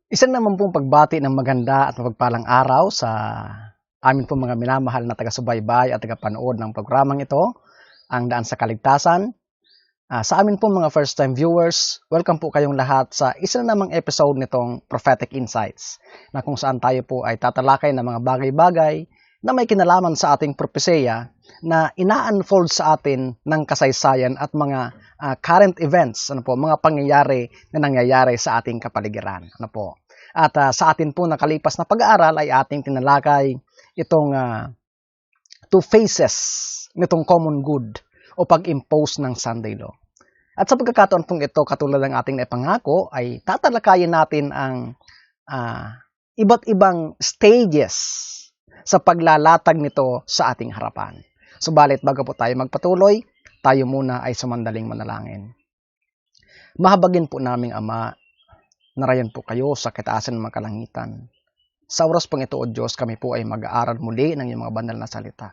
Isa naman pong pagbati ng maganda at mapagpalang araw sa amin pong mga minamahal na taga-subaybay at taga-panood ng programang ito, ang Daan sa Kaligtasan. Sa amin pong mga first-time viewers, welcome po kayong lahat sa isa na namang episode nitong Prophetic Insights, na kung saan tayo po ay tatalakay ng mga bagay-bagay na may kinalaman sa ating propesya na ina-unfold sa atin ng kasaysayan at mga current events, mga pangyayari na nangyayari sa ating kapaligiran. At sa atin po nakalipas na pag-aaral ay ating tinalakay itong two phases nitong common good o pag-impose ng Sunday Law. At sa pagkakataon pong ito, katulad ng ating naipangako, ay tatalakayin natin ang iba't ibang stages sa paglalatag nito sa ating harapan. Subalit bago po tayo magpatuloy, tayo muna ay sumandaling manalangin. Mahabagin po naming Ama, narayan po kayo sa kitaasan ng mga kalangitan. Sa oras pong ito, O Diyos, kami po ay mag-aaral muli ng iyong mga banal na salita.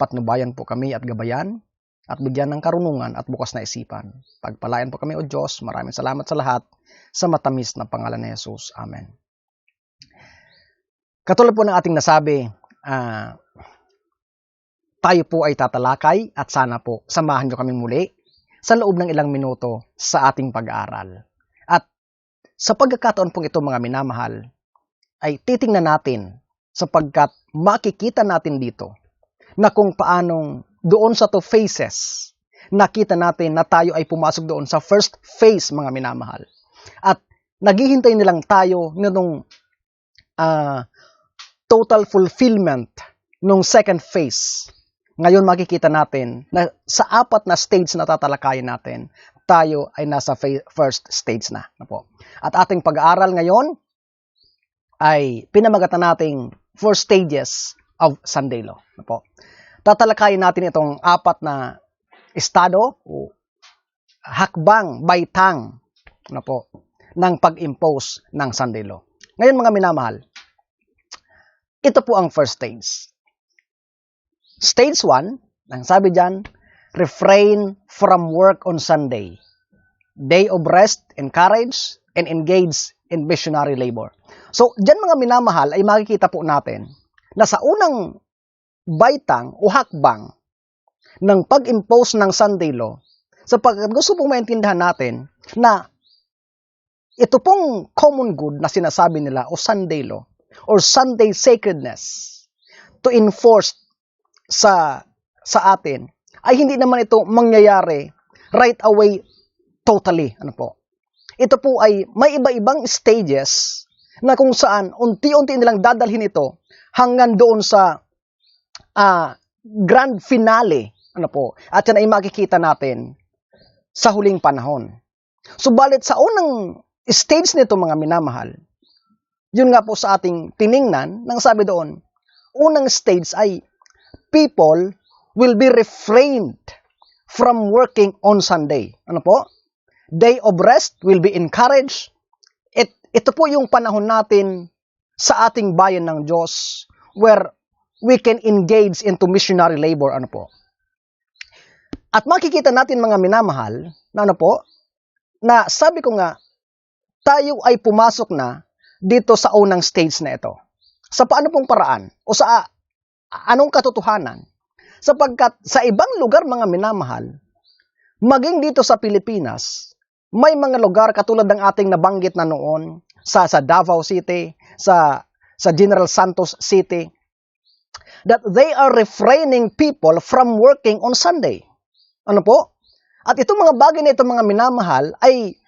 Patnubayan po kami at gabayan, at bigyan ng karunungan at bukas na isipan. Pagpalayan po kami, O Diyos. Maraming salamat sa lahat, sa matamis na pangalan ni Jesus. Amen. Katulad po ng ating nasabi, tayo po ay tatalakay at sana po samahan nyo kami muli sa loob ng ilang minuto sa ating pag-aaral. At sa pagkakataon pong ito, mga minamahal, ay titingnan natin sapagkat makikita natin dito na kung paanong doon sa two phases, nakita natin na tayo ay pumasok doon sa first phase, mga minamahal. At naghihintay nilang tayo nitong total fulfillment nung second phase. Ngayon makikita natin na sa apat na stage na tatalakayin natin, tayo ay nasa first stage na. At ating pag-aaral ngayon ay pinamagatan nating 4 stages of Sunday Law. Tatalakayin natin itong apat na estado o hakbang, baitang ng pag-impose ng Sunday Law. Ngayon mga minamahal, ito po ang first stage. Stage 1, ang sabi dyan, refrain from work on Sunday. Day of rest, encourage, and engage in missionary labor. So, dyan mga minamahal ay makikita po natin na sa unang baitang o hakbang ng pag-impose ng Sunday Law, sapagkat gusto pong maintindihan natin na ito pong common good na sinasabi nila o Sunday Law or Sunday sacredness to enforce sa atin ay hindi naman ito mangyayari right away totally. Ito po ay may iba-ibang stages na kung saan unti-unti nilang dadalhin ito hanggang doon sa grand finale. At yan ay makikita natin sa huling panahon. Subalit sa unang stage nito mga minamahal, yun nga po sa ating tiningnan, nang sabi doon, unang stage ay people will be refrained from working on Sunday. Day of rest will be encouraged. Ito po yung panahon natin sa ating bayan ng Diyos where we can engage into missionary labor. At makikita natin mga minamahal na na sabi ko nga, tayo ay pumasok na dito sa unang stage na ito. Sa paano pong paraan o sa anong katotohanan? Sapagkat sa ibang lugar mga minamahal, maging dito sa Pilipinas, may mga lugar katulad ng ating nabanggit na noon sa Davao City, sa General Santos City, that they are refraining people from working on Sunday. At itong mga bagay na ito mga minamahal ay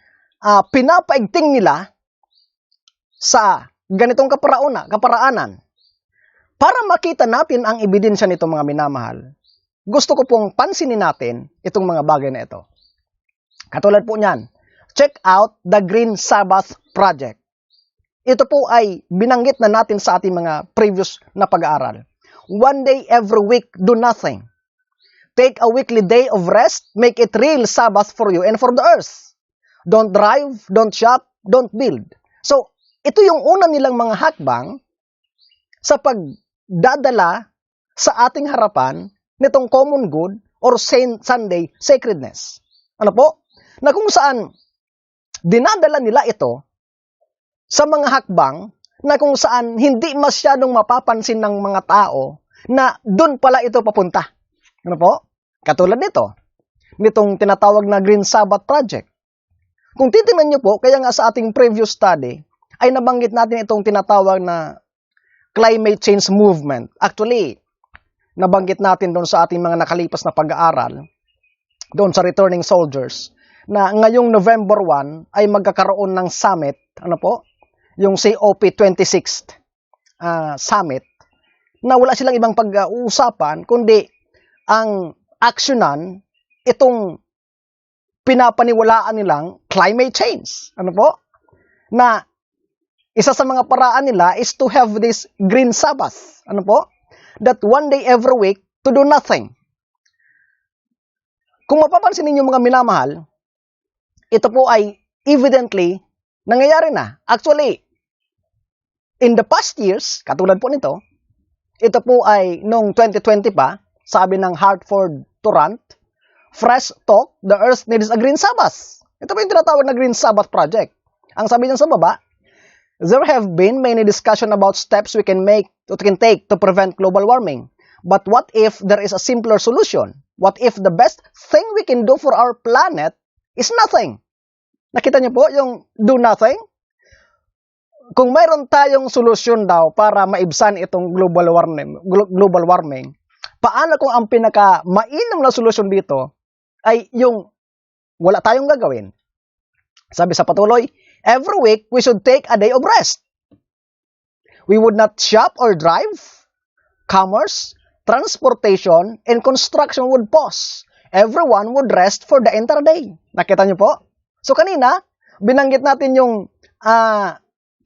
pinapaigting nila sa ganitong kaparaanan. Para makita natin ang ebidensya nito mga minamahal, gusto ko pong pansinin natin itong mga bagay na ito. Katulad po niyan, check out the Green Sabbath Project. Ito po ay binanggit na natin sa ating mga previous na pag-aaral. One day every week, do nothing. Take a weekly day of rest, make it real Sabbath for you and for the earth. Don't drive, don't shop, don't build. So, ito yung una nilang mga hakbang sa pagdadala sa ating harapan nitong common good or Sunday sacredness. Na kung saan dinadala nila ito sa mga hakbang na kung saan hindi masyadong mapapansin ng mga tao na doon pala ito papunta. Ano po? Katulad nitong tinatawag na Green Sabbath Project. Kung titingnan nyo po, kaya nga sa ating previous study, ay nabanggit natin itong tinatawag na climate change movement. Actually, nabanggit natin doon sa ating mga nakalipas na pag-aaral, doon sa returning soldiers, na ngayong November 1 ay magkakaroon ng summit, ano po? Yung COP26 summit, na wala silang ibang pag-uusapan, kundi ang aksyonan itong pinapaniwalaan nilang climate change. Ano po? Na isa sa mga paraan nila is to have this Green Sabbath. Ano po? That one day every week to do nothing. Kung mapapansin ninyo mga minamahal, ito po ay evidently nangyayari na. Actually, in the past years, katulad po nito, ito po ay noong 2020 pa, sabi ng Hartford Courant, Fresh Talk, the Earth needs a Green Sabbath. Ito po yung tinatawag na Green Sabbath Project. Ang sabi niyan sa baba, there have been many discussion about steps we can take to prevent global warming. But what if there is a simpler solution? What if the best thing we can do for our planet is nothing? Nakita niyo po yung do nothing? Kung mayroon tayong solusyon daw para maibsan itong global warming, paano kung ang pinaka-mainam na solusyon dito ay yung wala tayong gagawin? Sabi sa patuloy, every week we should take a day of rest. We would not shop or drive. Commerce, transportation, and construction would pause. Everyone would rest for the entire day. Nakita niyo po? So kanina, binanggit natin yung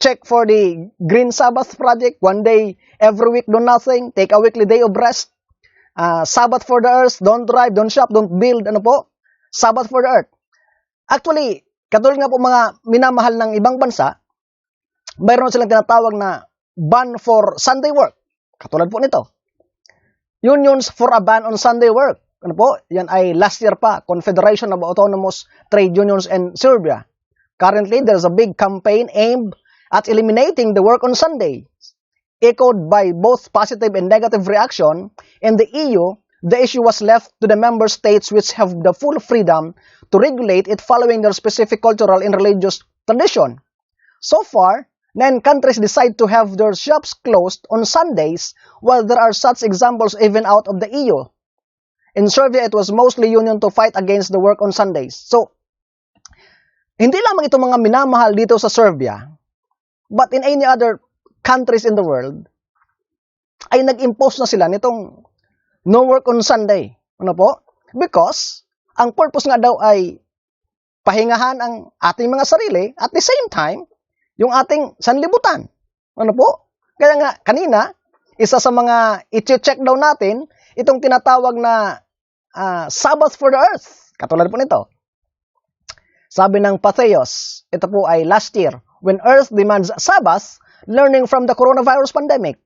check for the Green Sabbath Project. One day, every week, do nothing. Take a weekly day of rest. Sabbath for the earth. Don't drive, don't shop, don't build. Ano po? Sabbath for the earth. Actually, katulad nga po mga minamahal ng ibang bansa, mayroon silang tinatawag na ban for Sunday work. Katulad po nito. Unions for a ban on Sunday work. Ano po? Yan ay last year pa. Confederation of Autonomous Trade Unions in Serbia. Currently, there's a big campaign aimed at eliminating the work on Sunday. Echoed by both positive and negative reaction, in the EU, the issue was left to the member states which have the full freedom to regulate it following their specific cultural and religious tradition. So far, 9 countries decide to have their shops closed on Sundays, while there are such examples even out of the EU. In Serbia, it was mostly union to fight against the work on Sundays. So, hindi lamang itong mga minamahal dito sa Serbia, but in any other countries in the world, ay nag-impose na sila nitong no work on Sunday. Ano po? Because, ang purpose nga daw ay pahingahan ang ating mga sarili, at the same time, yung ating sanlibutan. Ano po? Kaya nga, kanina, isa sa mga i-check daw natin, itong tinatawag na Sabbath for the Earth. Katulad po nito. Sabi ng Patheos, ito po ay last year, when Earth demands Sabbath, learning from the coronavirus pandemic.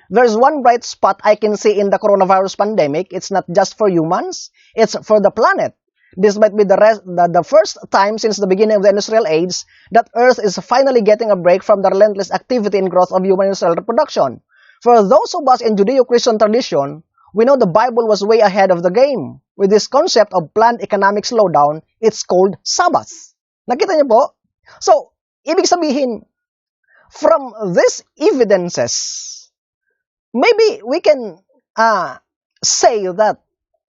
There's one bright spot I can see in the coronavirus pandemic. It's not just for humans, it's for the planet. This might be the first time since the beginning of the industrial age that Earth is finally getting a break from the relentless activity and growth of human industrial reproduction. For those of us in Judeo-Christian tradition, we know the Bible was way ahead of the game. With this concept of planned economic slowdown, it's called Sabbath. Nakita niyo po? So, ibig sabihin, from these evidences, maybe we can say that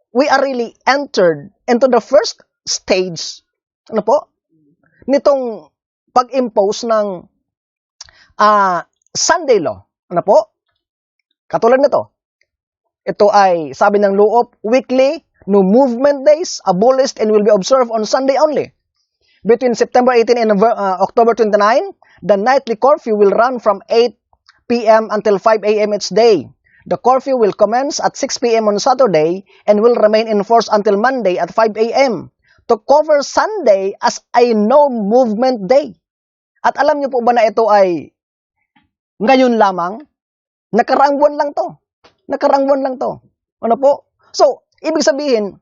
we are really entered into the first stage, ano po, nitong pag-impose ng Sunday law. Ano po? Katulad nito. Ito ay, sabi ng loob, weekly, no movement days, abolished and will be observed on Sunday only. Between September 18 and October 29, the nightly curfew will run from 8 p.m. until 5 a.m. each day. The curfew will commence at 6 p.m. on Saturday and will remain in force until Monday at 5 a.m. to cover Sunday as a no-movement day. At alam niyo po ba na ito ay ngayon lamang? Nakaraang buwan lang to. Nakaraang buwan lang to. Ano po? So, ibig sabihin,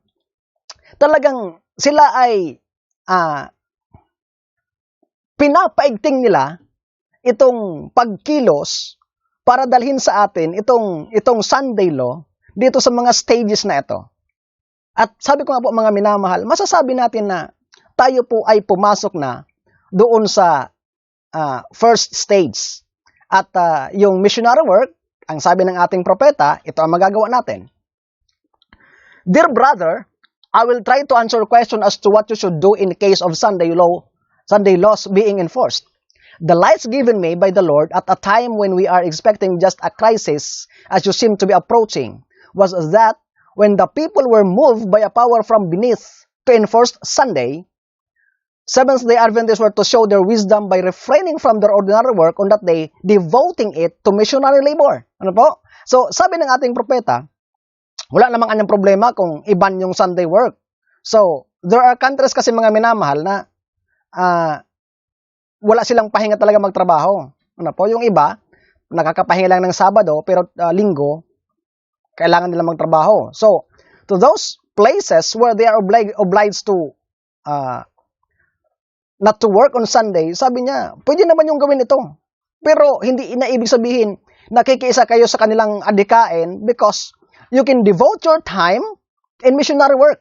talagang sila ay pinapaigting nila itong pagkilos para dalhin sa atin itong Sunday law dito sa mga stages na ito. At sabi ko nga po mga minamahal, masasabi natin na tayo po ay pumasok na doon sa first stage. At yung missionary work, ang sabi ng ating propeta, ito ang magagawa natin. Dear brother, I will try to answer your question as to what you should do in the case of Sunday laws being enforced. The lights given me by the Lord at a time when we are expecting just a crisis, as you seem to be approaching, was that when the people were moved by a power from beneath to enforce Sunday, Seventh-day Adventists were to show their wisdom by refraining from their ordinary work on that day, devoting it to missionary labor. Ano po? So, sabi ng ating propeta, wala namang anyang problema kung iban yung Sunday work. So, there are countries kasi mga minamahal na wala silang pahinga talaga magtrabaho. Ano po? Yung iba, nakakapahinga lang ng Sabado, pero Linggo, kailangan nila magtrabaho. So, to those places where they are obliged to not to work on Sunday, sabi niya, pwede naman yung gawin ito. Pero hindi na ibig sabihin, nakikiisa kayo sa kanilang adhikain because you can devote your time in missionary work.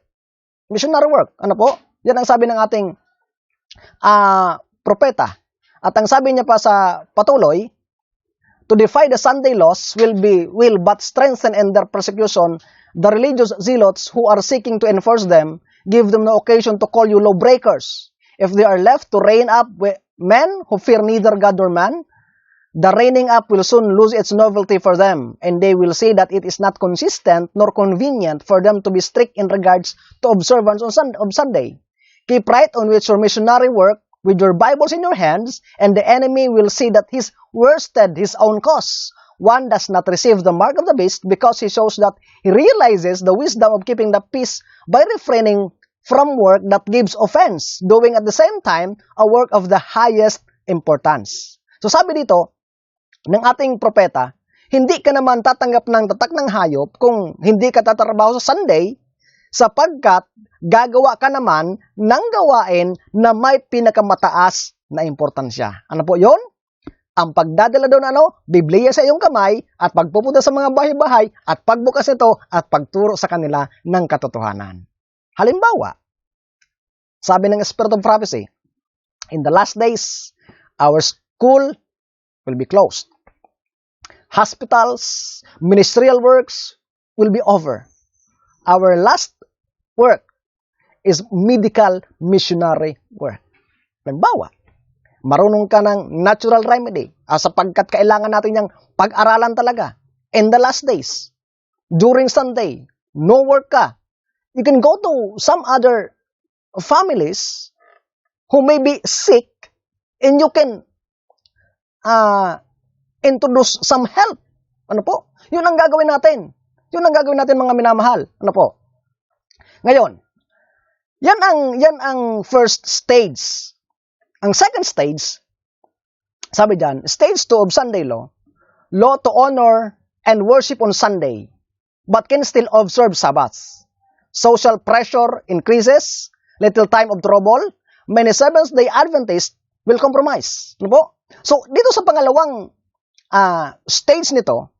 Missionary work. Ano po? Yan ang sabi ng ating propeta. At ang sabi niya pa sa patuloy, to defy the Sunday laws will but strengthen in their persecution the religious zealots who are seeking to enforce them, give them no occasion to call you lawbreakers. If they are left to reign up with men who fear neither God nor man, the reigning up will soon lose its novelty for them, and they will see that it is not consistent nor convenient for them to be strict in regards to observance of Sunday. Keep right on with your missionary work with your Bibles in your hands, and the enemy will see that he's worsted his own cause. One does not receive the mark of the beast because he shows that he realizes the wisdom of keeping the peace by refraining from work that gives offense, doing at the same time a work of the highest importance. So sabi dito, ng ating propeta, hindi ka naman tatanggap ng tatak ng hayop kung hindi ka tatrabaho sa Sunday sapagkat gagawa ka naman ng gawain na may pinakamataas na importansya. Ano po yon? Ang pagdadala doon Biblia sa iyong kamay at pagpupunta sa mga bahay-bahay at pagbukas nito at pagturo sa kanila ng katotohanan. Halimbawa, sabi ng Spirit of Prophecy, in the last days, our school will be closed. Hospitals, ministerial works will be over. Our last work is medical missionary work. Halimbawa, marunong ka ng natural remedy sapagkat kailangan natin yung pag-aralan talaga. In the last days, during Sunday, no work ka. You can go to some other families who may be sick and you can introduce some help. Ano po? Yun ang gagawin natin. Yun ang gagawin natin mga minamahal. Ano po? Ngayon, yan ang first stage. Ang second stage, sabi dyan, stage 2 of Sunday law to honor and worship on Sunday, but can still observe Sabbaths. Social pressure increases, little time of trouble, many Seventh-day Adventists will compromise. Ano po? So, dito sa pangalawang stage nito,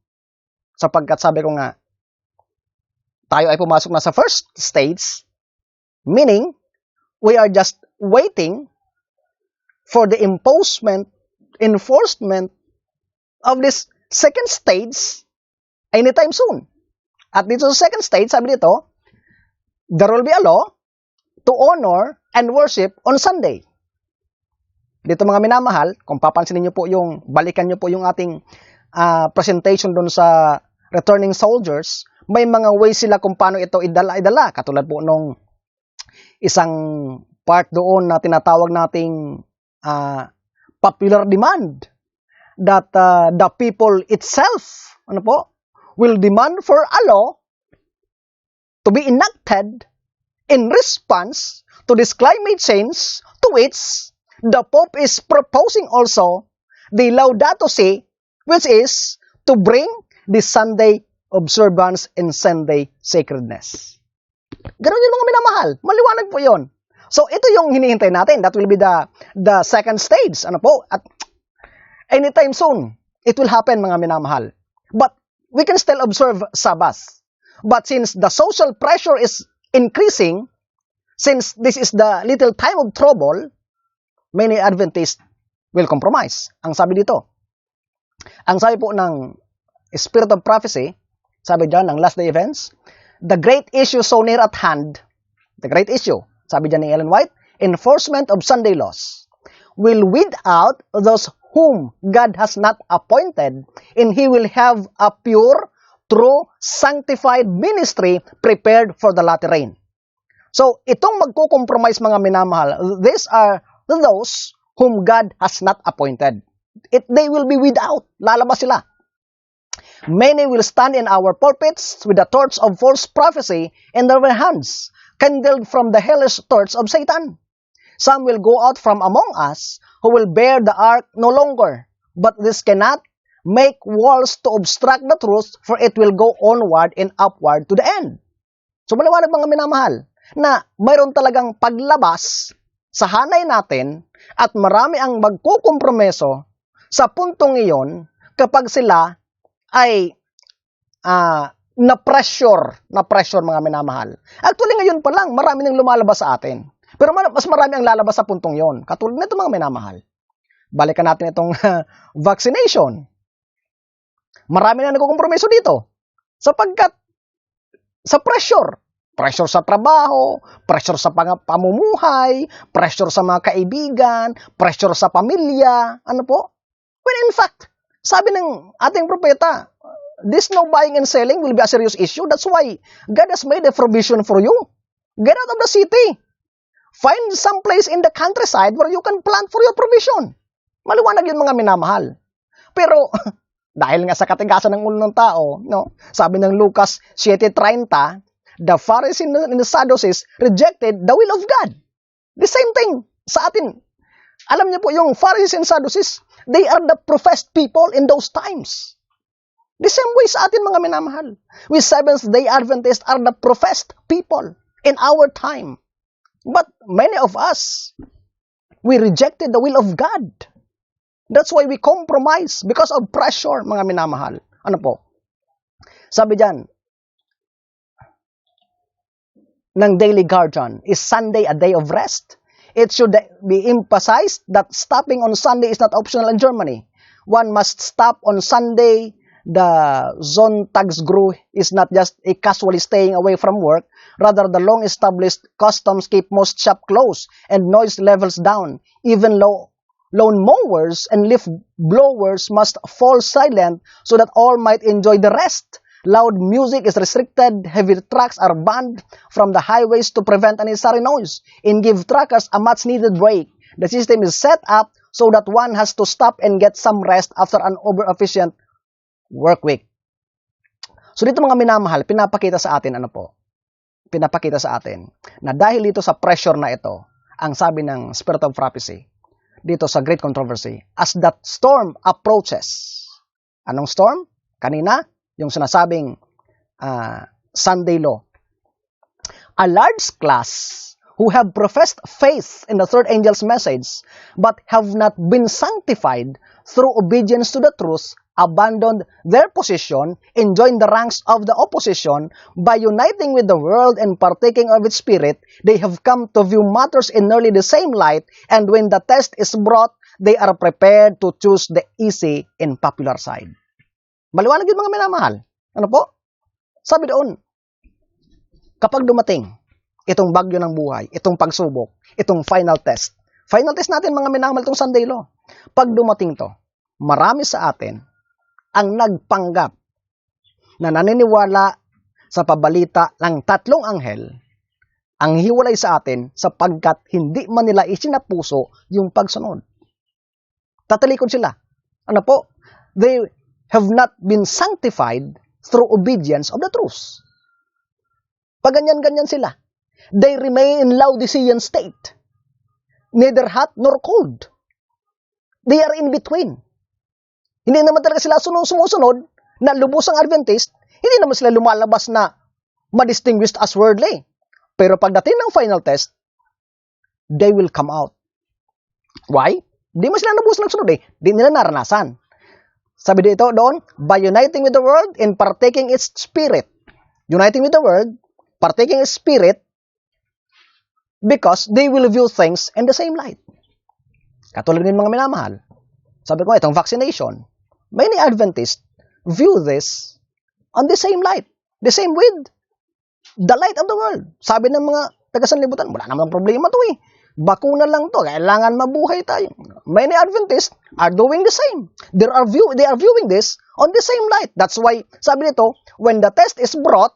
sapagkat sabi ko nga, tayo ay pumasok na sa first stage, meaning, we are just waiting for the enforcement of this second stage anytime soon. At dito sa second stage, sabi dito, there will be a law to honor and worship on Sunday. Dito mga minamahal, kung papansinin nyo po balikan nyo po yung ating presentation doon sa returning soldiers, may mga ways sila kung paano ito idala. Katulad po nung isang part doon na tinatawag nating popular demand that the people itself, will demand for a law to be enacted in response to this climate change, to which the Pope is proposing also the Laudato Si, which is to bring the Sunday observance and Sunday sacredness. Ganun yung mga minamahal. Maliwanag po yun. So, ito yung hinihintay natin. That will be the second stage. At anytime soon, it will happen, mga minamahal. But we can still observe Sabbath. But since the social pressure is increasing, since this is the little time of trouble, many Adventists will compromise. Ang sabi dito, ang sabi po ng Spirit of Prophecy, sabi dyan ng Last Day Events, the great issue so near at hand, the great issue, sabi dyan ni Ellen White, enforcement of Sunday laws, will weed out those whom God has not appointed, and He will have a pure, true, sanctified ministry prepared for the latter rain. So, itong magko-compromise, mga minamahal, these are those whom God has not appointed. They will be weed out. Lalabas sila. Many will stand in our pulpits with the torch of false prophecy in their hands, kindled from the hellish torch of Satan. Some will go out from among us who will bear the ark no longer, but this cannot make walls to obstruct the truth, for it will go onward and upward to the end. So, maliwanag, mga minamahal, na mayroon talagang paglabas sa hanay natin at marami ang magkukompromeso sa puntong iyon kapag sila ay na-pressure, mga minamahal. Actually, ngayon pa lang, marami nang lumalabas sa atin. Pero mas marami ang lalabas sa puntong yon. Katulad nito, mga minamahal. Balikan natin itong vaccination. Marami na nagkukompromiso dito. Sapagkat sa pressure. Pressure sa trabaho, pressure sa pamumuhay, pressure sa mga kaibigan, pressure sa pamilya. Ano po? When in fact, sabi ng ating propeta, this no buying and selling will be a serious issue. That's why God has made a provision for you. Get out of the city. Find some place in the countryside where you can plant for your provision. Maliwanag yun, mga minamahal. Pero, dahil nga sa katigasan ng ulo ng tao, no, sabi ng Lucas 7:30, the Pharisees and the Sadducees rejected the will of God. The same thing sa atin. Alam niyo po, yung Pharisees and Sadducees, they are the professed people in those times. The same way sa atin, mga minamahal. We Seventh-day Adventists are the professed people in our time. But many of us, we rejected the will of God. That's why we compromise because of pressure, mga minamahal. Ano po? Sabi dyan, ng Daily Guardian, is Sunday a day of rest? It should be emphasized that stopping on Sunday is not optional in Germany. One must stop on Sunday. The Sonntagsruhe is not just a casually staying away from work. Rather, the long-established customs keep most shops closed and noise levels down. Even lawn mowers and leaf blowers must fall silent so that all might enjoy the rest. Loud music is restricted. Heavy trucks are banned from the highways to prevent unnecessary noise and give truckers a much-needed break. The system is set up so that one has to stop and get some rest after an over-efficient work week. So dito, mga minamahal, pinapakita sa atin, pinapakita sa atin na dahil dito sa pressure na ito, ang sabi ng Spirit of Prophecy, dito sa Great Controversy, as that storm approaches. Anong storm? Kanina, yung sinasabing Sunday law. A large class who have professed faith in the third angel's message but have not been sanctified through obedience to the truth abandoned their position and joined the ranks of the opposition. By uniting with the world and partaking of its spirit, they have come to view matters in nearly the same light, and when the test is brought, they are prepared to choose the easy and popular side. Maliwanag yun, mga minamahal. Ano po? Sabi doon, kapag dumating itong bagyo ng buhay, itong pagsubok, itong final test natin, mga minamahal, itong Sunday law. Pag dumating to, marami sa atin ang nagpanggap na naniniwala sa pabalita ng tatlong anghel ang hiwalay sa atin sapagkat hindi man nila isinapuso yung pagsunod. Tatalikod sila. Ano po? They have not been sanctified through obedience of the truth. Pag ganyan-ganyan sila, they remain in Laodicean state. Neither hot nor cold. They are in between. Hindi naman talaga sila sumusunod na lubusang Adventist, hindi naman sila lumalabas na ma-distinguished as worldly. Pero pagdating ng final test, they will come out. Why? Di mo sila nabuhos ng sunod eh. Di nila naranasan. Sabi dito doon, by uniting with the world and partaking its spirit. Uniting with the world, partaking its spirit, because they will view things in the same light. Katulad ng mga minamahal. Sabi ko, itong vaccination. Many Adventists view this on the same light. The same with the light of the world. Sabi ng mga taga-sanlibutan, wala namang problema to eh. Bakuna lang to, kailangan mabuhay tayo. Many Adventists are doing the same. They are viewing this on the same light. That's why, sabi nito, when the test is brought,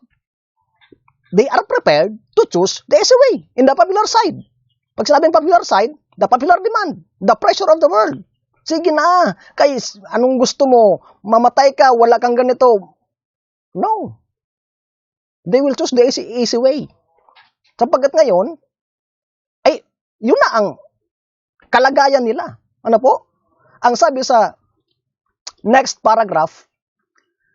they are prepared to choose the easy way in the popular side. Pag sinabing popular side, the popular demand, the pressure of the world. Sige na, guys, anong gusto mo? Mamatay ka, wala kang ganito. No. They will choose the easy way. Sapagkat ngayon, ay, yun na ang kalagayan nila. Ano po? Ang sabi sa next paragraph,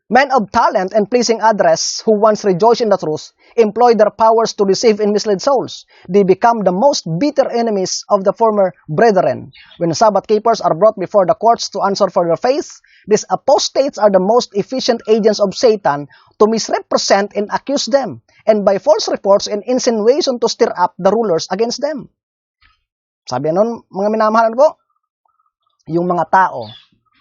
men of talent and pleasing address who once rejoiced in the truth, employ their powers to deceive and mislead souls. They become the most bitter enemies of the former brethren. When Sabbath keepers are brought before the courts to answer for their faith, these apostates are the most efficient agents of Satan to misrepresent and accuse them, and by false reports and insinuation to stir up the rulers against them. Sabi nun, mga minamahalan ko, yung mga tao,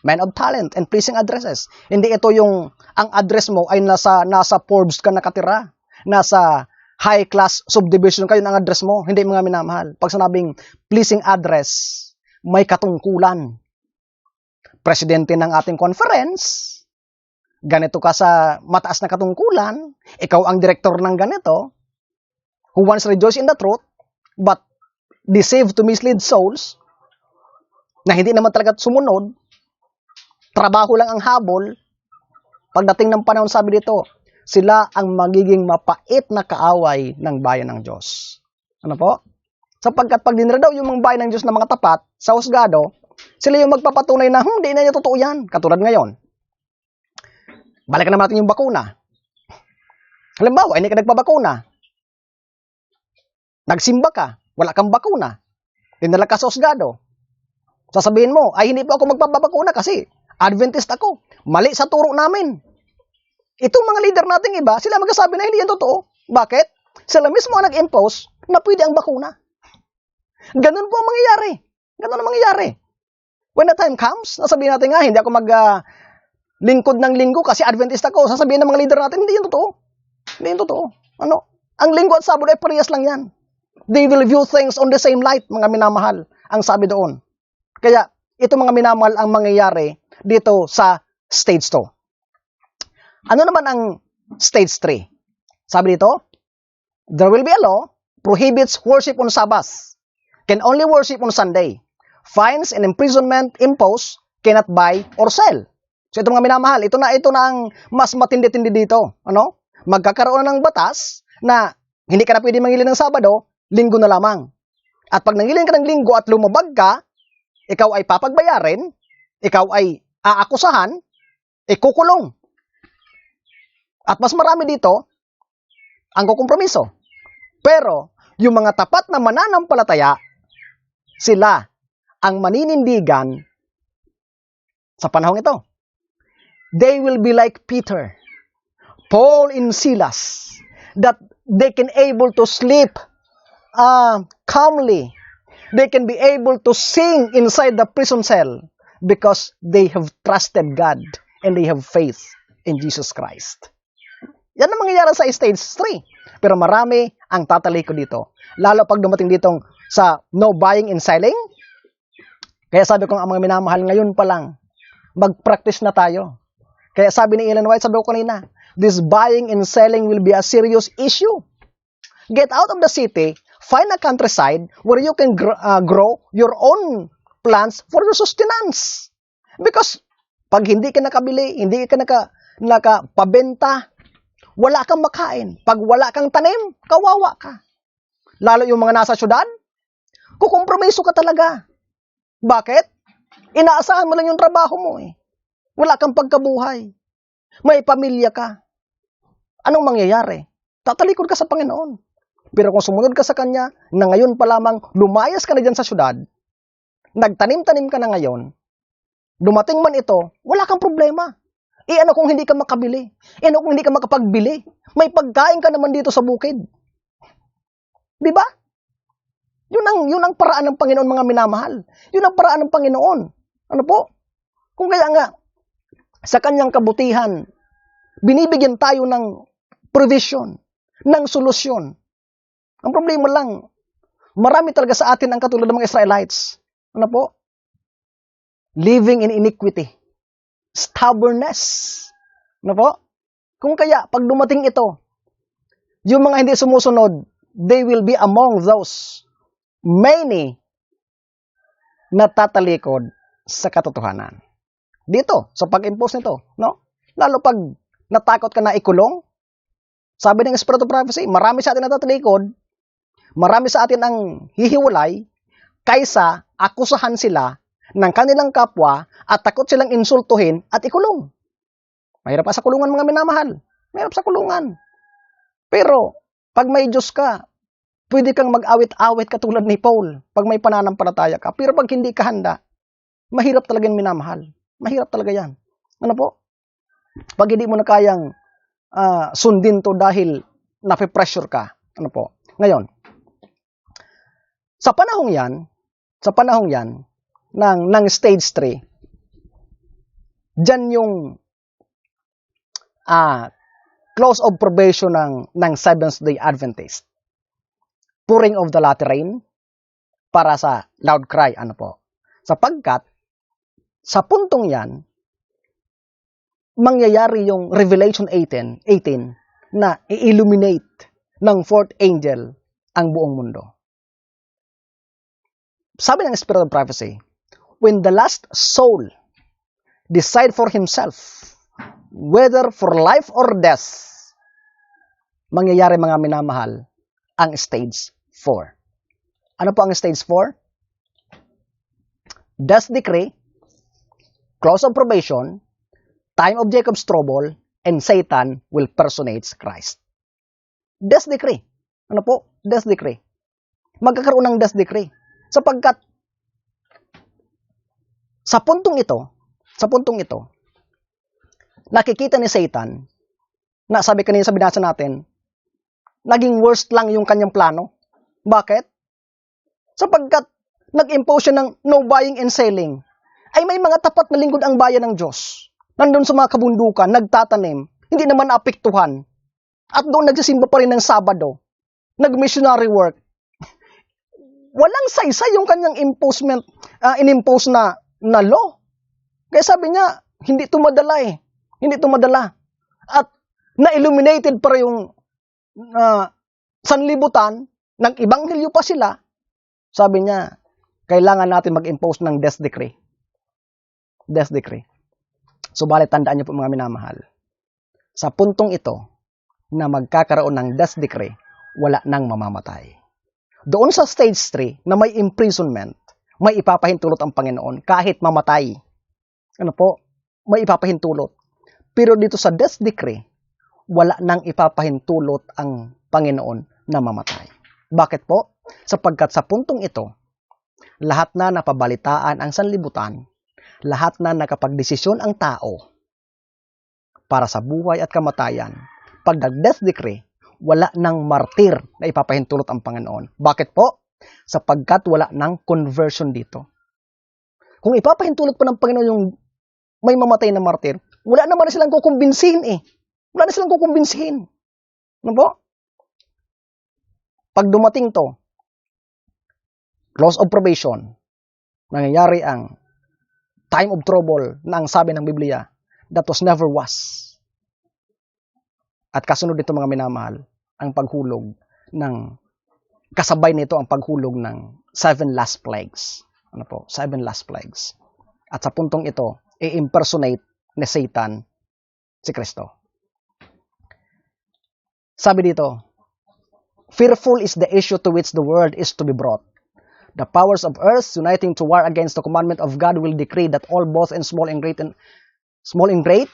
men of talent and pleasing addresses. Hindi ito yung, ang address mo ay nasa Forbes ka nakatira. Nasa high class subdivision kayo ng address mo. Hindi mga minamahal. Pag sinabing pleasing address, may katungkulan. Presidente ng ating conference, ganito ka sa mataas na katungkulan, ikaw ang director ng ganito, who once rejoiced in the truth, but deceived to mislead souls, na hindi naman talaga sumunod, trabaho lang ang habol, pagdating ng panahon, sabi dito, sila ang magiging mapait na kaaway ng bayan ng Diyos. Ano po? Sapagkat pag dinira daw yung mga bayan ng Diyos na mga tapat, sa husgado, sila yung magpapatunay na, hindi na niya totoo yan. Katulad ngayon. Balikan naman natin yung bakuna. Halimbawa, hindi ka nagpabakuna. Nagsimba ka, wala kang bakuna. Dinala ka sa husgado. Sasabihin mo, ay hindi po ako magpapabakuna kasi Adventist ako. Mali sa turo namin. Itong mga leader nating iba, sila magsasabi na hindi yan totoo. Bakit? Sila mismo ang nag-impose na pwede ang bakuna. Ganun po ang mangyayari. Ganun ang mangyayari. When the time comes, nasabihin natin nga, hindi ako lingkod ng linggo kasi Adventist ako. Sasabihin ng mga leader natin, hindi yan totoo. Hindi yan totoo. Ano? Ang linggo at Sabado ay parehas lang yan. They will view things on the same light, mga minamahal. Ang sabi doon. Kaya, ito mga minamahal ang mangyayari dito sa stage 2. Ano naman ang stage 3? Sabi dito, there will be a law prohibits worship on Sabbath, can only worship on Sunday. Fines and imprisonment imposed, cannot buy or sell. So ito mga minamahal, ito na ang mas matindi-tindi dito. Ano? Magkakaroon ng batas na hindi ka na pwede mangilin ng Sabado, linggo na lamang. At pag nangilin ka ng linggo at lumabag ka, ikaw ay papagbayarin, ikaw ay aakusahan, ikukulong. At mas marami dito ang kukompromiso. Pero, yung mga tapat na mananampalataya, sila ang maninindigan sa panahong ito. They will be like Peter, Paul, and Silas, that they can able to sleep calmly. They can be able to sing inside the prison cell because they have trusted God and they have faith in Jesus Christ. Yan ang mangyayari sa stage 3. Pero marami ang tatalikod dito. Lalo pag dumating ditong sa no buying and selling. Kaya sabi ko ang mga minamahal ngayon pa lang, mag-practice na tayo. Kaya sabi ni Ellen White, sabi ko kanina, this buying and selling will be a serious issue. Get out of the city, find a countryside where you can grow your own plants for your sustenance. Because pag hindi ka nakabili, hindi ka nakapabenta, wala kang makain. Pag wala kang tanim, kawawa ka. Lalo yung mga nasa syudad, kukompromiso ka talaga. Bakit? Inaasahan mo lang yung trabaho mo eh. Wala kang pagkabuhay. May pamilya ka. Anong mangyayari? Tatalikod ka sa Panginoon. Pero kung sumunod ka sa Kanya, na ngayon pa lamang lumayas ka na dyan sa syudad, nagtanim-tanim ka na ngayon, dumating man ito, wala kang problema. Ano kung hindi ka makabili? Ano kung hindi ka makapagbili? May pagkain ka naman dito sa bukid. Di ba? Yun ang paraan ng Panginoon, mga minamahal. Yun ang paraan ng Panginoon. Ano po? Kung kaya nga, sa kanyang kabutihan, binibigyan tayo ng provision, ng solusyon. Ang problema lang, marami talaga sa atin ang katulad ng mga Israelites. Ano po? Living in iniquity. Stubbornness. Ano po? Kung kaya, pag dumating ito, yung mga hindi sumusunod, they will be among those many na tatalikod sa katotohanan. Dito, sa pag-impose nito, no? Lalo pag natakot ka na ikulong, sabi ng Spirit of Prophecy, marami sa atin na tatalikod, marami sa atin ang hihiwalay, kaysa akusahan sila ng kanilang kapwa at takot silang insultuhin at ikulong. Mahirap pa sa kulungan, mga minamahal. Mahirap sa kulungan. Pero, pag may Diyos ka, pwede kang mag-awit-awit katulad ni Paul pag may pananampalataya ka. Pero pag hindi ka handa, mahirap talaga yung minamahal. Mahirap talaga yan. Ano po? Pag hindi mo na kayang sundin to dahil nape-pressure ka. Ano po? Ngayon, sa panahong yan, ng stage 3, dyan yung close of probation ng Seventh-day Adventist. Pouring of the latter rain para sa loud cry. Ano po? Sapagkat, sa puntong yan, mangyayari yung Revelation 18 na i-illuminate ng fourth angel ang buong mundo. Sabi ng Spirit of Prophecy, when the last soul decide for himself, whether for life or death, mangyayari, mga minamahal, ang stage 4. Ano po ang stage 4? Death decree, close of probation, time of Jacob's trouble, and Satan will personate Christ. Death decree. Ano po? Death decree. Magkakaroon ng death decree. Sapagkat sa puntong ito, nakikita ni Satan na sabi kanina sa binasa natin, naging worst lang yung kanyang plano. Bakit? Sapagkat nag-impose siya ng no buying and selling. Ay may mga tapat na lingkod ang bayan ng Diyos. Nandun sa mga kabundukan, nagtatanim, hindi naman naapektuhan. At doon nagsisimba pa rin ng Sabado. Nag-missionary work. Walang saysay yung kanyang inimpose na law. Kaya sabi niya, hindi ito madala eh. Hindi ito madala. At na-illuminated pa yung sanlibutan, ng ibanghilyo pa sila. Sabi niya, kailangan natin mag-impose ng death decree. Death decree. Subalit tandaan niyo po, mga minamahal, sa puntong ito na magkakaroon ng death decree, wala nang mamamatay. Doon sa stage 3 na may imprisonment, may ipapahintulot ang Panginoon kahit mamatay. Ano po? May ipapahintulot. Pero dito sa death decree, wala nang ipapahintulot ang Panginoon na mamatay. Bakit po? Sapagkat sa puntong ito, lahat na napabalitaan ang sanlibutan, lahat na nakapagdesisyon ang tao para sa buhay at kamatayan, pag nag-death decree, wala nang martir na ipapahintulot ang Panginoon. Bakit po? Sapagkat wala nang conversion dito. Kung ipapahintulot pa ng Panginoon yung may mamatay na martir, wala naman na silang kukumbinsihin eh. Wala na silang kukumbinsihin. Ano po? Pag dumating to, close of probation, nangyayari ang time of trouble na ang sabi ng Biblia, that was never was. At kasunod dito, mga minamahal, ang paghulog ng, kasabay nito ang paghulog ng 7 last plagues. Ano po? 7 last plagues. At sa puntong ito, i-impersonate ni Satan si Kristo. Sabi dito, fearful is the issue to which the world is to be brought. The powers of earth, uniting to war against the commandment of God, will decree that all, both in small and great,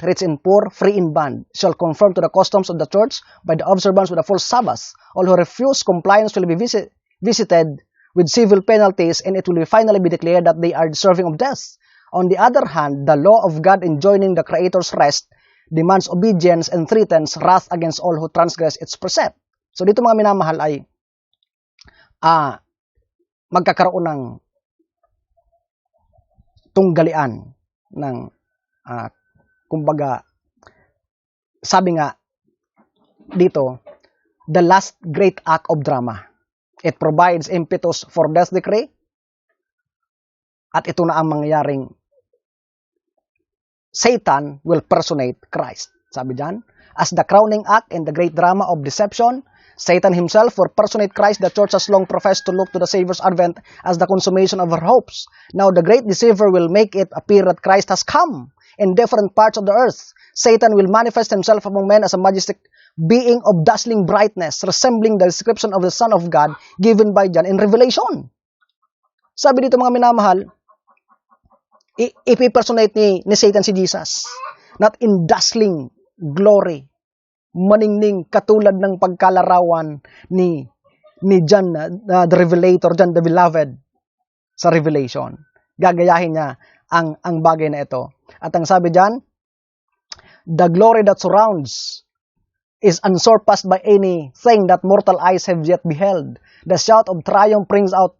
rich and poor, free and bond, shall conform to the customs of the church by the observance of the full Sabbath. All who refuse compliance will be visited with civil penalties, and it will finally be declared that they are deserving of death. On the other hand, the law of God enjoining the Creator's rest demands obedience and threatens wrath against all who transgress its precept. So dito mga minamahal ay magkakaroon ng tunggalian ng kumbaga, sabi nga dito, the last great act of drama. It provides impetus for death decree, at ito na ang mangyayaring Satan will personate Christ. Sabi dyan, as the crowning act in the great drama of deception, Satan himself will personate Christ. The church has long professed to look to the Savior's advent as the consummation of her hopes. Now the great deceiver will make it appear that Christ has come in different parts of the earth. Satan will manifest himself among men as a majestic being of dazzling brightness, resembling the description of the Son of God given by John in Revelation. Sabi dito mga minamahal, ipipersonate ni Satan si Jesus. Not in dazzling glory, maningning katulad ng pagkalarawan ni John the Revelator, John the Beloved sa Revelation. Gagayahin niya ang bagay na ito. At ang sabi diyan, the glory that surrounds is unsurpassed by anything that mortal eyes have yet beheld. The shout of triumph rings out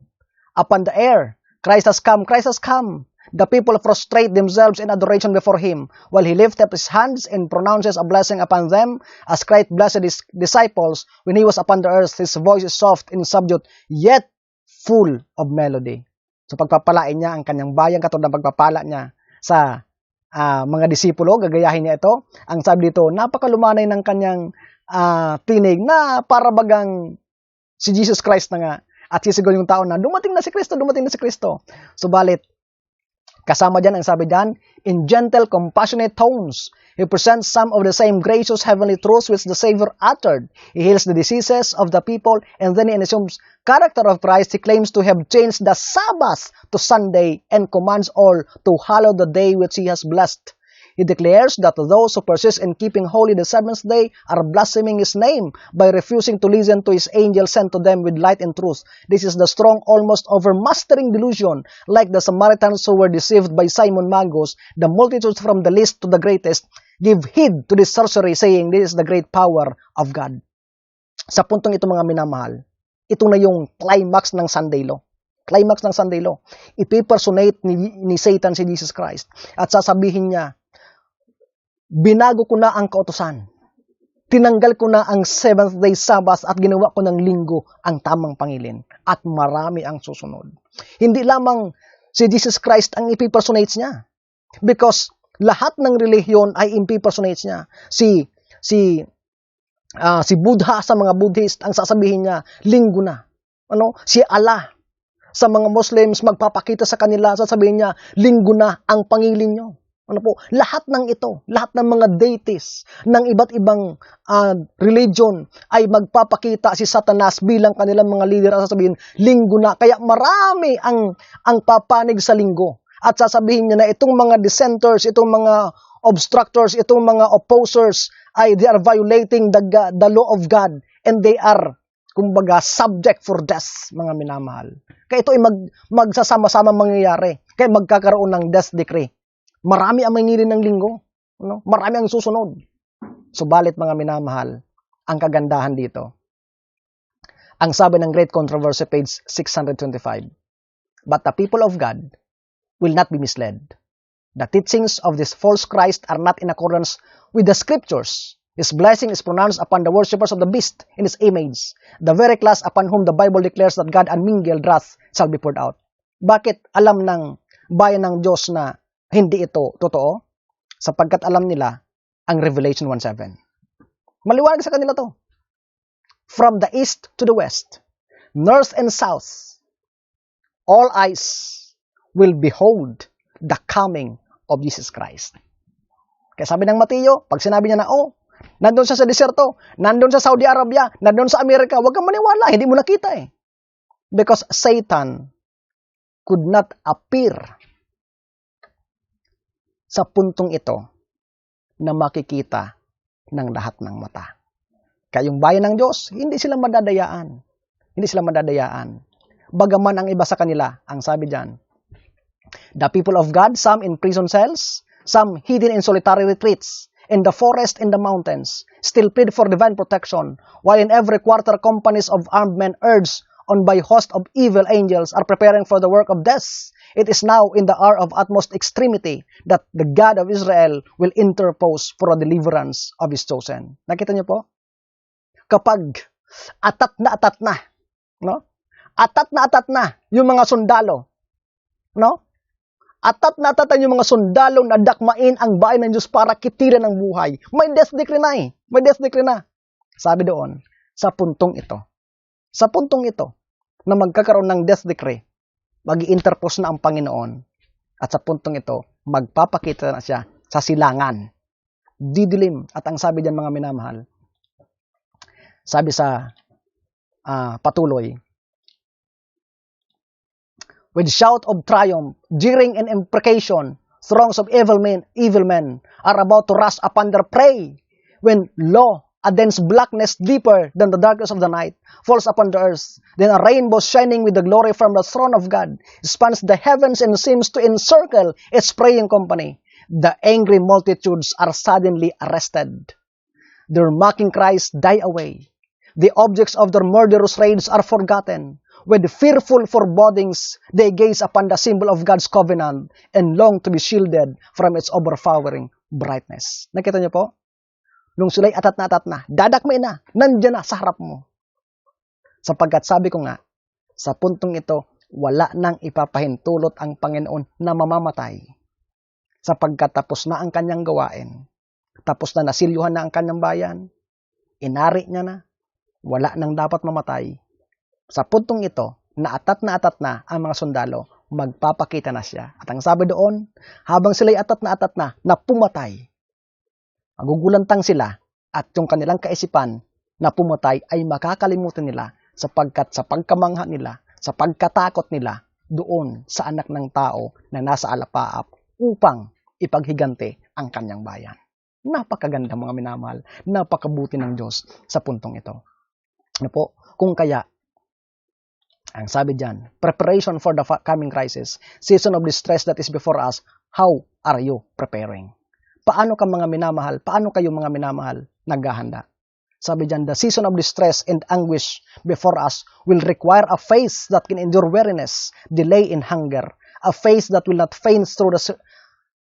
upon the air. Christ has come, Christ has come. The people prostrate themselves in adoration before him, while he lifts up his hands and pronounces a blessing upon them, as Christ blessed his disciples when he was upon the earth. His voice is soft and subdued, yet full of melody. So pagpapalain niya ang kanyang bayan, katulad ng pagpapala niya sa mga disipulo, gagayahin niya ito. Ang sabi dito, napakalumanay ng kanyang tinig na para bagang si Jesus Christ na nga. At sisigaw yung tao na, dumating na si Kristo, dumating na si Kristo. Subalit, kasama dyan, ang sabi dyan, in gentle, compassionate tones, he presents some of the same gracious heavenly truths which the Savior uttered. He heals the diseases of the people, and then in assumes character of Christ, he claims to have changed the Sabbath to Sunday and commands all to hallow the day which he has blessed. He declares that those who persist in keeping holy the seventh day are blaspheming his name by refusing to listen to his angel sent to them with light and truth. This is the strong, almost overmastering delusion. Like the Samaritans who were deceived by Simon Magus, the multitudes from the least to the greatest give heed to this sorcery, saying this is the great power of God. Sa puntong ito mga minamahal, ito na yung climax ng Sunday Law. Climax ng Sunday Law. Ipipersonate ni Satan si Jesus Christ. At sasabihin niya, binago ko na ang kautusan. Tinanggal ko na ang seventh day Sabbath at ginawa ko ng linggo ang tamang pangilin. At marami ang susunod. Hindi lamang si Jesus Christ ang ipipersonate niya. Because lahat ng relihiyon ay ipipersonate niya. Si Buddha sa mga Buddhist, ang sasabihin niya, linggo na. Si Allah sa mga Muslims, magpapakita sa kanila, sasabihin niya, linggo na ang pangilin niyo. Lahat ng ito, lahat ng mga deities ng iba't ibang religion ay magpapakita si Satanas bilang kanilang mga leader at sasabihin, linggo na. Kaya marami ang papanig sa linggo. At sasabihin niya na itong mga dissenters, itong mga obstructors, itong mga opposers, they are violating the law of God and they are, kumbaga, subject for death, mga minamahal. Kaya ito ay magsasama-sama mangyayari. Kaya magkakaroon ng death decree. Marami ang mangilin ng linggo. Marami ang susunod. Subalit mga minamahal, ang kagandahan dito. Ang sabi ng Great Controversy, page 625, but the people of God will not be misled. The teachings of this false Christ are not in accordance with the scriptures. His blessing is pronounced upon the worshippers of the beast in his image, the very class upon whom the Bible declares that God unmingled wrath shall be poured out. Bakit alam ng bayan ng Diyos na hindi ito totoo? Sapagkat alam nila ang Revelation 1:7. Maliwanag sa kanila to. From the east to the west, north and south, all eyes will behold the coming of Jesus Christ. Kaya sabi ng Mateo, pag sinabi niya na, nandun siya sa desierto, nandun sa Saudi Arabia, nandun sa Amerika, huwag kang maniwala, hindi mo nakita eh. Because Satan could not appear sa puntong ito na makikita ng lahat ng mata. Kaya yung bayan ng Diyos, hindi sila madadayaan. Hindi sila madadayaan. bagaman ang iba sa kanila, ang sabi diyan, the people of God, some in prison cells, some hidden in solitary retreats, in the forest, in the mountains, still plead for divine protection, while in every quarter companies of armed men urged on by host of evil angels are preparing for the work of death. It is now in the hour of utmost extremity that the God of Israel will interpose for a deliverance of His chosen. Nakita niyo po? Kapag atat na, no? Atat na yung mga sundalo, no? Atat na yung mga sundalo na dakmain ang bayan ng Diyos para kitiran ng buhay. May death decree na eh. May death decree na. Sabi doon, sa puntong ito, na magkakaroon ng death decree, mag-i-interpose na ang Panginoon. At sa puntong ito, magpapakita na siya sa silangan. Didilim. At ang sabi diyan mga minamahal, sabi sa patuloy, with shout of triumph, jeering and imprecation, throngs of evil men are about to rush upon their prey. When lo, a dense blackness deeper than the darkness of the night falls upon the earth, then a rainbow shining with the glory from the throne of God spans the heavens and seems to encircle its praying company. The angry multitudes are suddenly arrested. Their mocking cries die away. The objects of their murderous raids are forgotten. With fearful forebodings, they gaze upon the symbol of God's covenant and long to be shielded from its overpowering brightness. Nakita niyo po? Nung sila'y atat na, dadakmay na, nandiyan na sa harap mo. Sapagkat sabi ko nga, sa puntong ito, wala nang ipapahintulot ang Panginoon na mamamatay. Sapagkat tapos na ang kanyang gawain. Tapos na nasilyuhan na ang kanyang bayan. Inari niya na. Wala nang dapat mamatay. Sa puntong ito, na atat na ang mga sundalo, magpapakita na siya. At ang sabi doon, habang sila'y atat na pumatay, magugulantang sila at yung kanilang kaisipan na pumatay ay makakalimutan nila sapagkat sa pagkamangha nila, sa pagkatakot nila doon sa anak ng tao na nasa alapaap upang ipaghigante ang kanyang bayan. Napakaganda mga minamahal, napakabuti ng Diyos sa puntong ito. Ano po? Kung kaya, ang sabi diyan, preparation for the coming crisis, season of distress that is before us, how are you preparing? Paano ka mga minamahal? Paano kayo mga minamahal naghahanda? Sabi diyan, the season of distress and anguish before us will require a faith that can endure weariness, delay in hunger, a faith that will not faint through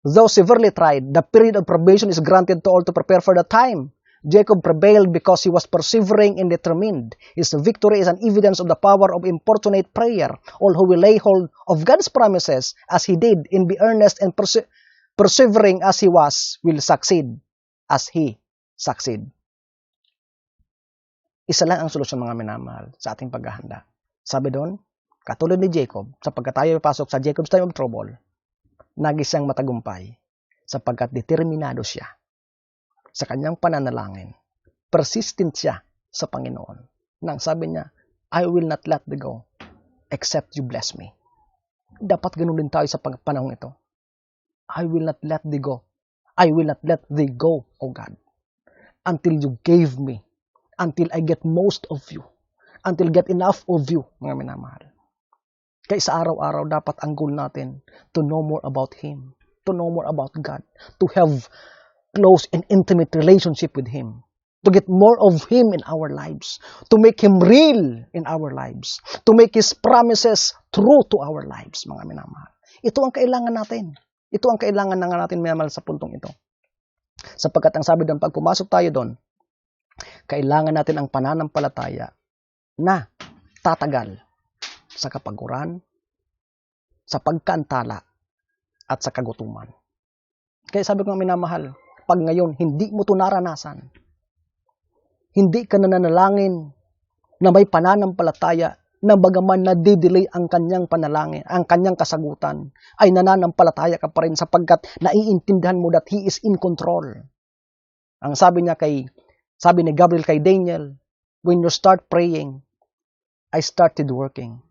though severely tried. The period of probation is granted to all to prepare for the time. Jacob prevailed because he was persevering and determined. His victory is an evidence of the power of importunate prayer. All who will lay hold of God's promises as he did and be earnest and persevering as he was will succeed as he succeed. Isa lang ang solusyon mga minamahal sa ating paghahanda. Sabi doon, katulad ni Jacob, sapagkat tayo pasok sa Jacob's time of trouble, naging siyang matagumpay sapagkat determinado siya sa kanyang pananalangin. Persistent siya sa Panginoon. Nang sabi niya, I will not let thee go except you bless me. Dapat ganun din tayo sa panahon ito. I will not let thee go. I will not let thee go, O God, until you gave me, until I get most of you, until get enough of you, mga minamahal. Kaya sa araw-araw, dapat ang goal natin to know more about Him, to know more about God, to have close and intimate relationship with Him, to get more of Him in our lives, to make Him real in our lives, to make His promises true to our lives, mga minamahal. Ito ang kailangan natin. Ito ang kailangan na natin minamahal sa puntong ito. Sapagkat ang sabi doon, pag pumasok tayo doon, kailangan natin ang pananampalataya na tatagal sa kapaguran, sa pagkaantala, at sa kagutuman. Kaya sabi ko nga minamahal, pag ngayon hindi mo ito naranasan, hindi ka nananalangin na may pananampalataya na bagaman na-delay ang kanyang panalangin, ang kanyang kasagutan, ay nananampalataya ka pa rin sapagkat naiintindihan mo that He is in control. Ang sabi ni Gabriel kay Daniel, when you start praying, I started working.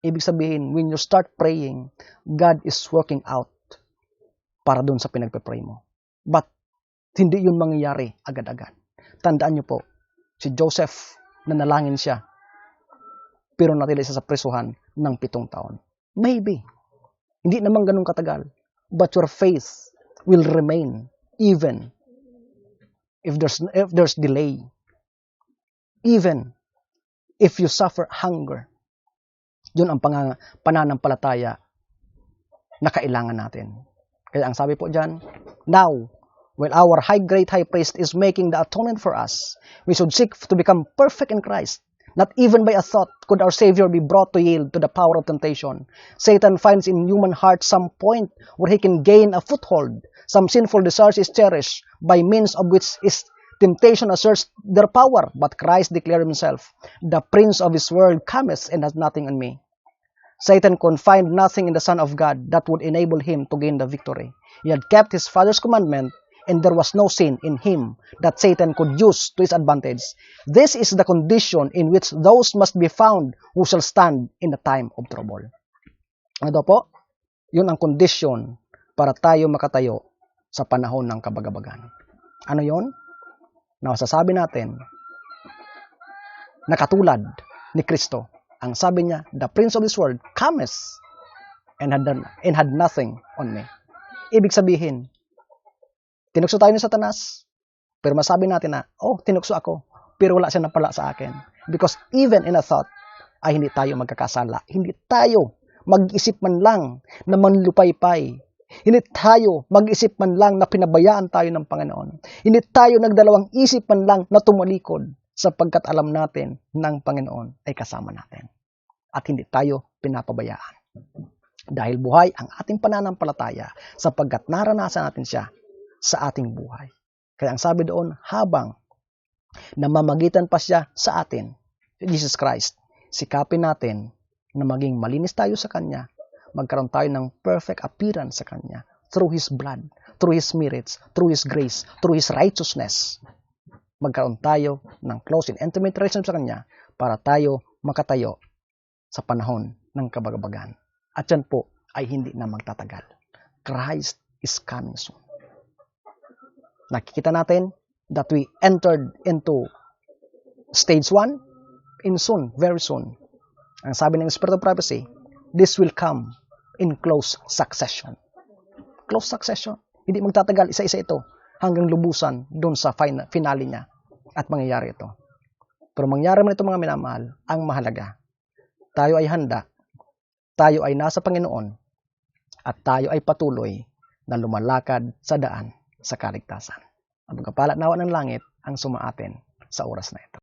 Ibig sabihin, when you start praying, God is working out para doon sa pinagpe-pray mo. But hindi yun mangyayari agad-agad. Tandaan niyo po, si Joseph, nanalangin siya. pero natili siya sa presuhan ng 7 taon. Maybe. Hindi naman ganun katagal. But your faith will remain even if there's delay. Even if you suffer hunger. Yun ang pananampalataya na kailangan natin. Kaya ang sabi po dyan, now, while our great high priest is making the atonement for us, we should seek to become perfect in Christ. Not even by a thought could our Savior be brought to yield to the power of temptation. Satan finds in human heart some point where he can gain a foothold. Some sinful desires is cherished, by means of which his temptation asserts their power. But Christ declared himself, the prince of this world cometh and has nothing on me. Satan could find nothing in the Son of God that would enable him to gain the victory. He had kept his Father's commandment, and there was no sin in him that Satan could use to his advantage. This is the condition in which those must be found who shall stand in the time of trouble. Ano po? Yun ang kondisyon para tayo makatayo sa panahon ng kabagabagan. Ano yun? Nasasabi natin na katulad ni Kristo. Ang sabi niya, the prince of this world cometh and had nothing on me. Ibig sabihin, tinukso tayo ni Satanas, pero masabi natin na, tinukso ako, pero wala siya napala sa akin. Because even in a thought, ay hindi tayo magkakasala. Hindi tayo mag-isip man lang na manlupaypay. Hindi tayo mag-isip man lang na pinabayaan tayo ng Panginoon. Hindi tayo nagdalawang isip man lang na tumalikod sapagkat alam natin ng Panginoon ay kasama natin. At hindi tayo pinapabayaan. Dahil buhay ang ating pananampalataya sapagkat naranasan natin siya sa ating buhay. Kaya ang sabi doon, habang namamagitan pa siya sa atin, Jesus Christ, sikapin natin na maging malinis tayo sa Kanya, magkaroon tayo ng perfect appearance sa Kanya through His blood, through His merits, through His grace, through His righteousness. Magkaroon tayo ng close and intimate relationship sa Kanya para tayo makatayo sa panahon ng kabagabagan. At yan po ay hindi na magtatagal. Christ is coming soon. Nakikita natin that we entered into stage 1 in soon, very soon. Ang sabi ng Spirit of Prophecy, this will come in close succession. Close succession. Hindi magtatagal, isa-isa ito hanggang lubusan doon sa finale niya at mangyayari ito. Pero mangyari man ito mga minamahal, ang mahalaga, tayo ay handa, tayo ay nasa Panginoon, at tayo ay patuloy na lumalakad sa daan sa kaligtasan. Ang pagkapala nawa ng langit ang sumaatin sa oras na ito.